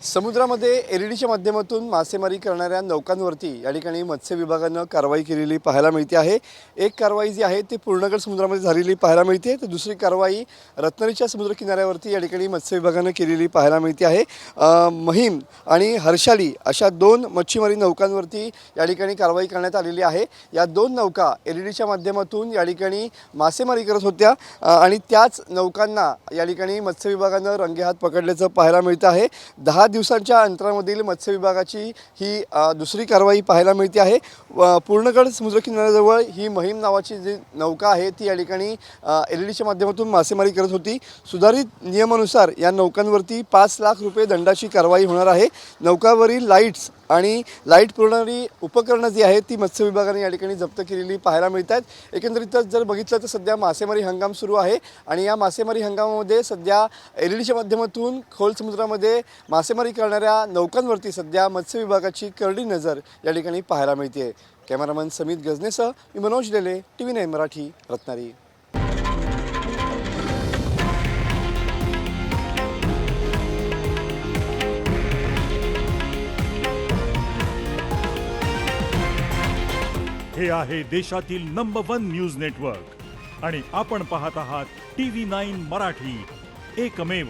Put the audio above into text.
समुद्रामध्ये एलईडीच्या माध्यमातून मासेमारी करणाऱ्या नौकांवरती या ठिकाणी मत्स्य विभागानं कारवाई केलेली पाहायला मिळते आहे। एक कारवाई जी आहे ती पूर्णगड समुद्रामध्ये झालेली पाहायला मिळते, तर दुसरी कारवाई रत्नागिरीच्या समुद्र किनाऱ्यावरती या ठिकाणी मत्स्य विभागानं केलेली पाहायला मिळते आहे। महिम आणि हर्षाली अशा दोन मच्छीमारी नौकांवरती या ठिकाणी कारवाई करण्यात आलेली आहे। या दोन नौका एलईडीच्या माध्यमातून या ठिकाणी मासेमारी करत होत्या आणि त्याच नौकांना या ठिकाणी मत्स्य विभागानं रंगेहात पकडल्याचं पाहायला मिळतं आहे। 10 दिवसांच्या अंतरामधील मत्स्य विभागाची ही दुसरी कारवाई पाहायला मिळते आहे। पूर्णगड समुद्र किनाऱ्याजवळ ही महिम नावाची जी नौका आहे ती या ठिकाणी एलईडीच्या माध्यमातून मासेमारी करत होती। सुधारित नियमानुसार या नौकांवरती 5 लाख रुपये दंडाची कारवाई होणार आहे। नौकावरील लाईट्स आणि लाईट पुरवणारी उपकरणं जी आहेत ती मत्स्य विभागाने या ठिकाणी जप्त केलेली पाहायला मिळत आहेत। एकंदरीतच जर बघितलं तर सध्या मासेमारी हंगाम सुरू आहे आणि या मासेमारी हंगामामध्ये सध्या एलईडीच्या माध्यमातून खोल समुद्रामध्ये मासेमारी करणाऱ्या नौकांवरती सध्या मत्स्य विभागाची करडी नजर या ठिकाणी पाहायला मिळते। कॅमेरामन समित गजनेसह मी मनोज लेले, TV9 मराठी, रत्नागिरी। हे आहे देशातील नंबर 1 न्यूज नेटवर्क आणि आपण पाहत आहात TV9 मराठी, एकमेव।